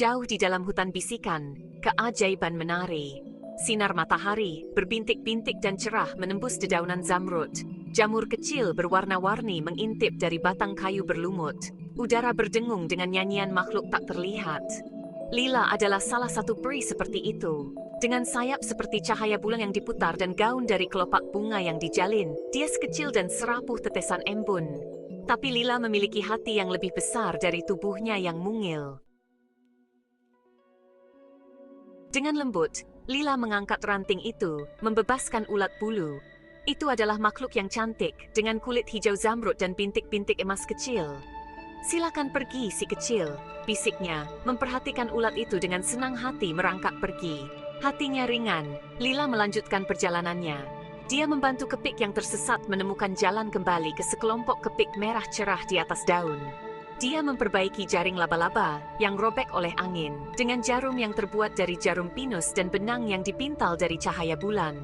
Jauh di dalam hutan bisikan, keajaiban menari. Sinar matahari, berbintik-bintik dan cerah menembus dedaunan zamrud. Jamur kecil berwarna-warni mengintip dari batang kayu berlumut. Udara berdengung dengan nyanyian makhluk tak terlihat. Lila adalah salah satu peri seperti itu. Dengan sayap seperti cahaya bulan yang diputar dan gaun dari kelopak bunga yang dijalin, dia sekecil dan serapuh tetesan embun. Tapi Lila memiliki hati yang lebih besar dari tubuhnya yang mungil. Dengan lembut, Lila mengangkat ranting itu, membebaskan ulat bulu. Itu adalah makhluk yang cantik, dengan kulit hijau zamrud dan bintik-bintik emas kecil. "Silakan pergi, si kecil," bisiknya, memperhatikan ulat itu dengan senang hati merangkak pergi. Hatinya ringan, Lila melanjutkan perjalanannya. Dia membantu kepik yang tersesat menemukan jalan kembali ke sekelompok kepik merah cerah di atas daun. Dia memperbaiki jaring laba-laba yang robek oleh angin dengan jarum yang terbuat dari jarum pinus dan benang yang dipintal dari cahaya bulan.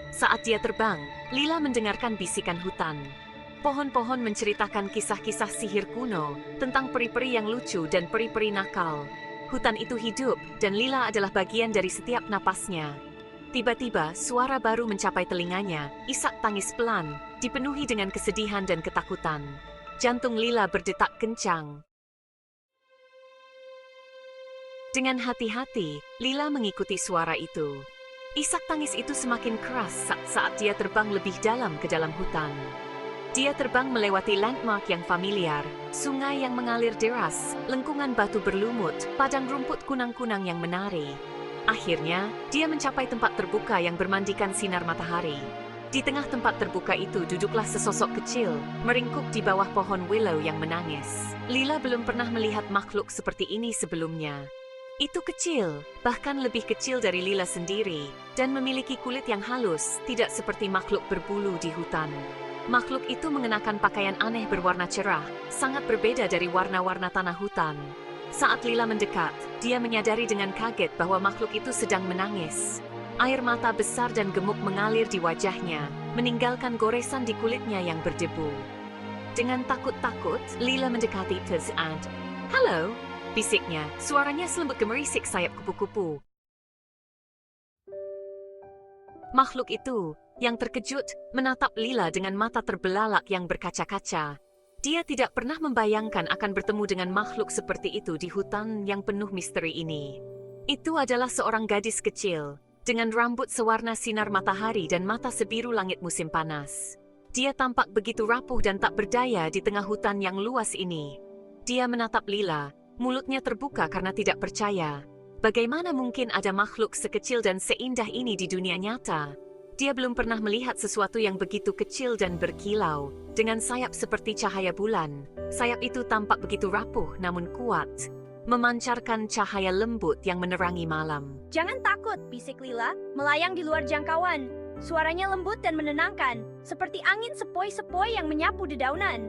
Saat dia terbang, Lila mendengarkan bisikan hutan. Pohon-pohon menceritakan kisah-kisah sihir kuno tentang peri-peri yang lucu dan peri-peri nakal. Hutan itu hidup dan Lila adalah bagian dari setiap napasnya. Tiba-tiba, suara baru mencapai telinganya, isak tangis pelan, dipenuhi dengan kesedihan dan ketakutan. Jantung Lila berdetak kencang. Dengan hati-hati, Lila mengikuti suara itu. Isak tangis itu semakin keras saat dia terbang lebih dalam ke dalam hutan. Dia terbang melewati landmark yang familiar, sungai yang mengalir deras, lengkungan batu berlumut, padang rumput kunang-kunang yang menari. Akhirnya, dia mencapai tempat terbuka yang bermandikan sinar matahari. Di tengah tempat terbuka itu duduklah sesosok kecil, meringkuk di bawah pohon willow yang menangis. Lila belum pernah melihat makhluk seperti ini sebelumnya. Itu kecil, bahkan lebih kecil dari Lila sendiri, dan memiliki kulit yang halus, tidak seperti makhluk berbulu di hutan. Makhluk itu mengenakan pakaian aneh berwarna cerah, sangat berbeda dari warna-warna tanah hutan. Saat Lila mendekat, dia menyadari dengan kaget bahwa makhluk itu sedang menangis. Air mata besar dan gemuk mengalir di wajahnya, meninggalkan goresan di kulitnya yang berdebu. Dengan takut-takut, Lila mendekati Tarzan. "Halo," bisiknya, suaranya selembut gemerisik sayap kupu-kupu. Makhluk itu, yang terkejut, menatap Lila dengan mata terbelalak yang berkaca-kaca. Dia tidak pernah membayangkan akan bertemu dengan makhluk seperti itu di hutan yang penuh misteri ini. Itu adalah seorang gadis kecil, dengan rambut sewarna sinar matahari dan mata sebiru langit musim panas. Dia tampak begitu rapuh dan tak berdaya di tengah hutan yang luas ini. Dia menatap Lila, mulutnya terbuka karena tidak percaya. Bagaimana mungkin ada makhluk sekecil dan seindah ini di dunia nyata? Dia belum pernah melihat sesuatu yang begitu kecil dan berkilau, dengan sayap seperti cahaya bulan. Sayap itu tampak begitu rapuh namun kuat, memancarkan cahaya lembut yang menerangi malam. "Jangan takut," bisik Lila, melayang di luar jangkauan. Suaranya lembut dan menenangkan, seperti angin sepoi-sepoi yang menyapu dedaunan.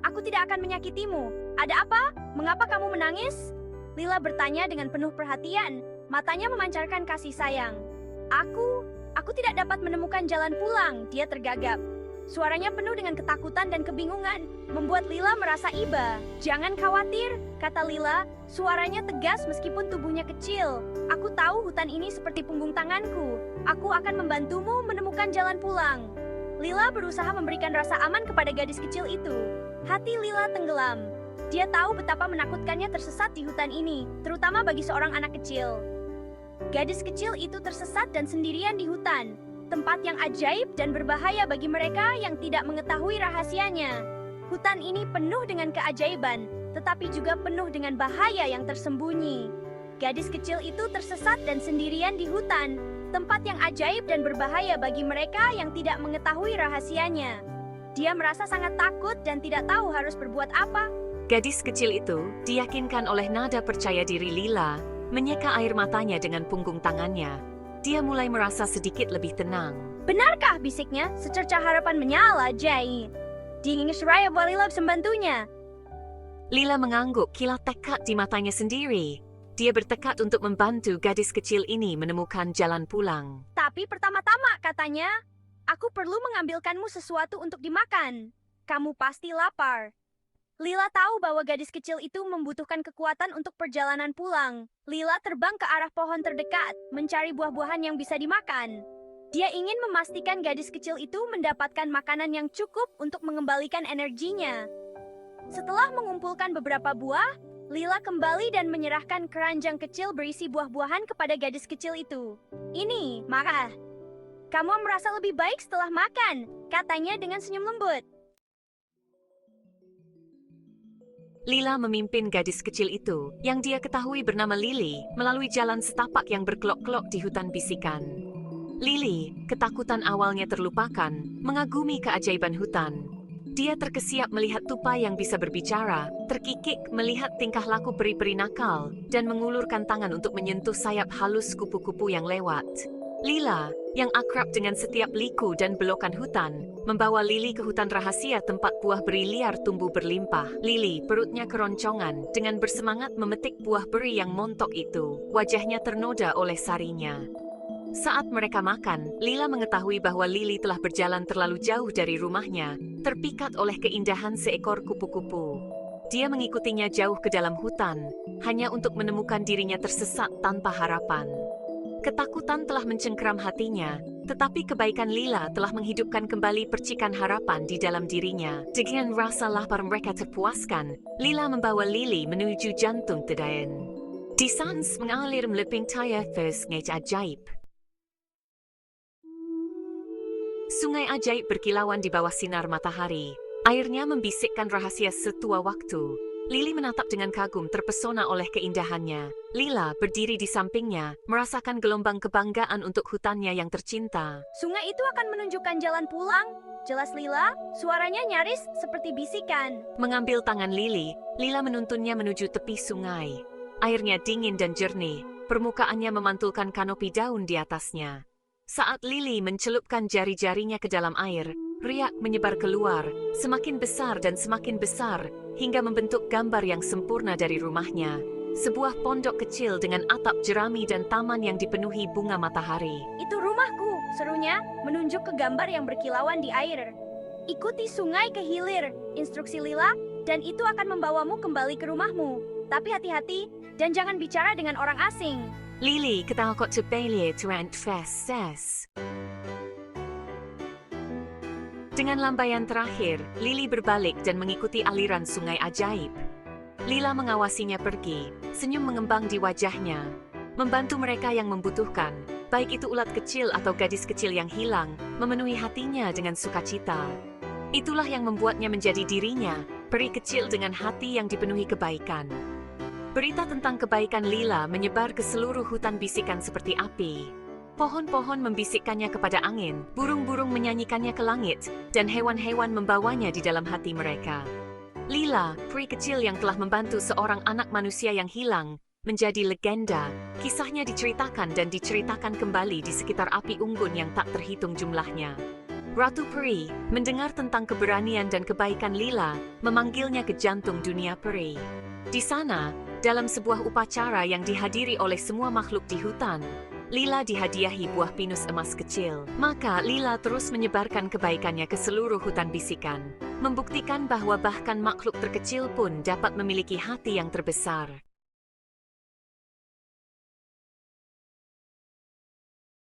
"Aku tidak akan menyakitimu. Ada apa? Mengapa kamu menangis?" Lila bertanya dengan penuh perhatian, matanya memancarkan kasih sayang. Aku tidak dapat menemukan jalan pulang," dia tergagap. Suaranya penuh dengan ketakutan dan kebingungan, membuat Lila merasa iba. "Jangan khawatir," kata Lila, suaranya tegas meskipun tubuhnya kecil. "Aku tahu hutan ini seperti punggung tanganku. Aku akan membantumu menemukan jalan pulang." Lila berusaha memberikan rasa aman kepada gadis kecil itu. Hati Lila tenggelam. Dia tahu betapa menakutkannya tersesat di hutan ini, terutama bagi seorang anak kecil. Gadis kecil itu tersesat dan sendirian di hutan, tempat yang ajaib dan berbahaya bagi mereka yang tidak mengetahui rahasianya. Hutan ini penuh dengan keajaiban, tetapi juga penuh dengan bahaya yang tersembunyi. Gadis kecil itu tersesat dan sendirian di hutan, tempat yang ajaib dan berbahaya bagi mereka yang tidak mengetahui rahasianya. Dia merasa sangat takut dan tidak tahu harus berbuat apa. Gadis kecil itu diyakinkan oleh nada percaya diri Lila, menyeka air matanya dengan punggung tangannya. Dia mulai merasa sedikit lebih tenang. "Benarkah?" bisiknya, secercah harapan menyala Jai. Dia ingin seraya Lila membantunya. Lila mengangguk, kilat tekad di matanya sendiri. Dia bertekad untuk membantu gadis kecil ini menemukan jalan pulang. "Tapi pertama-tama," katanya, "aku perlu mengambilkanmu sesuatu untuk dimakan. Kamu pasti lapar." Lila tahu bahwa gadis kecil itu membutuhkan kekuatan untuk perjalanan pulang. Lila terbang ke arah pohon terdekat, mencari buah-buahan yang bisa dimakan. Dia ingin memastikan gadis kecil itu mendapatkan makanan yang cukup untuk mengembalikan energinya. Setelah mengumpulkan beberapa buah, Lila kembali dan menyerahkan keranjang kecil berisi buah-buahan kepada gadis kecil itu. Ini, Mara. Kamu merasa lebih baik setelah makan, katanya dengan senyum lembut. Lila memimpin gadis kecil itu, yang dia ketahui bernama Lily, melalui jalan setapak yang berkelok-kelok di hutan bisikan. Lily, ketakutan awalnya terlupakan, mengagumi keajaiban hutan. Dia terkesiap melihat tupai yang bisa berbicara, terkikik melihat tingkah laku peri-peri nakal, dan mengulurkan tangan untuk menyentuh sayap halus kupu-kupu yang lewat. Lila, yang akrab dengan setiap liku dan belokan hutan, membawa Lily ke hutan rahasia tempat buah beri liar tumbuh berlimpah. Lily, perutnya keroncongan, dengan bersemangat memetik buah beri yang montok itu. Wajahnya ternoda oleh sarinya. Saat mereka makan, Lila mengetahui bahwa Lily telah berjalan terlalu jauh dari rumahnya, terpikat oleh keindahan seekor kupu-kupu. Dia mengikutinya jauh ke dalam hutan, hanya untuk menemukan dirinya tersesat tanpa harapan. Ketakutan telah mencengkeram hatinya, tetapi kebaikan Lila telah menghidupkan kembali percikan harapan di dalam dirinya. Dengan rasa lapar mereka terpuaskan, Lila membawa Lily menuju jantung Tedayan. Di sana mengalir meleping tayar sungai ajaib. Sungai ajaib berkilauan di bawah sinar matahari. Airnya membisikkan rahasia setua waktu. Lily menatap dengan kagum terpesona oleh keindahannya. Lila berdiri di sampingnya, merasakan gelombang kebanggaan untuk hutannya yang tercinta. Sungai itu akan menunjukkan jalan pulang. Jelas Lila, suaranya nyaris seperti bisikan. Mengambil tangan Lily, Lila menuntunnya menuju tepi sungai. Airnya dingin dan jernih, permukaannya memantulkan kanopi daun di atasnya. Saat Lily mencelupkan jari-jarinya ke dalam air, riak menyebar keluar, semakin besar dan semakin besar, hingga membentuk gambar yang sempurna dari rumahnya. Sebuah pondok kecil dengan atap jerami dan taman yang dipenuhi bunga matahari. Itu rumahku, serunya, menunjuk ke gambar yang berkilauan di air. Ikuti sungai ke hilir, instruksi Lila, dan itu akan membawamu kembali ke rumahmu. Tapi hati-hati, dan jangan bicara dengan orang asing. Lily ketakut terbelia terant feses. Dengan lambaian terakhir, Lily berbalik dan mengikuti aliran sungai ajaib. Lila mengawasinya pergi, senyum mengembang di wajahnya. Membantu mereka yang membutuhkan, baik itu ulat kecil atau gadis kecil yang hilang, memenuhi hatinya dengan sukacita. Itulah yang membuatnya menjadi dirinya, peri kecil dengan hati yang dipenuhi kebaikan. Berita tentang kebaikan Lila menyebar ke seluruh hutan bisikan seperti api. Pohon-pohon membisikkannya kepada angin, burung-burung menyanyikannya ke langit, dan hewan-hewan membawanya di dalam hati mereka. Lila, peri kecil yang telah membantu seorang anak manusia yang hilang, menjadi legenda. Kisahnya diceritakan dan diceritakan kembali di sekitar api unggun yang tak terhitung jumlahnya. Ratu Peri, mendengar tentang keberanian dan kebaikan Lila, memanggilnya ke jantung dunia peri. Di sana, dalam sebuah upacara yang dihadiri oleh semua makhluk di hutan, Lila dihadiahi buah pinus emas kecil. Maka Lila terus menyebarkan kebaikannya ke seluruh hutan bisikan, membuktikan bahwa bahkan makhluk terkecil pun dapat memiliki hati yang terbesar.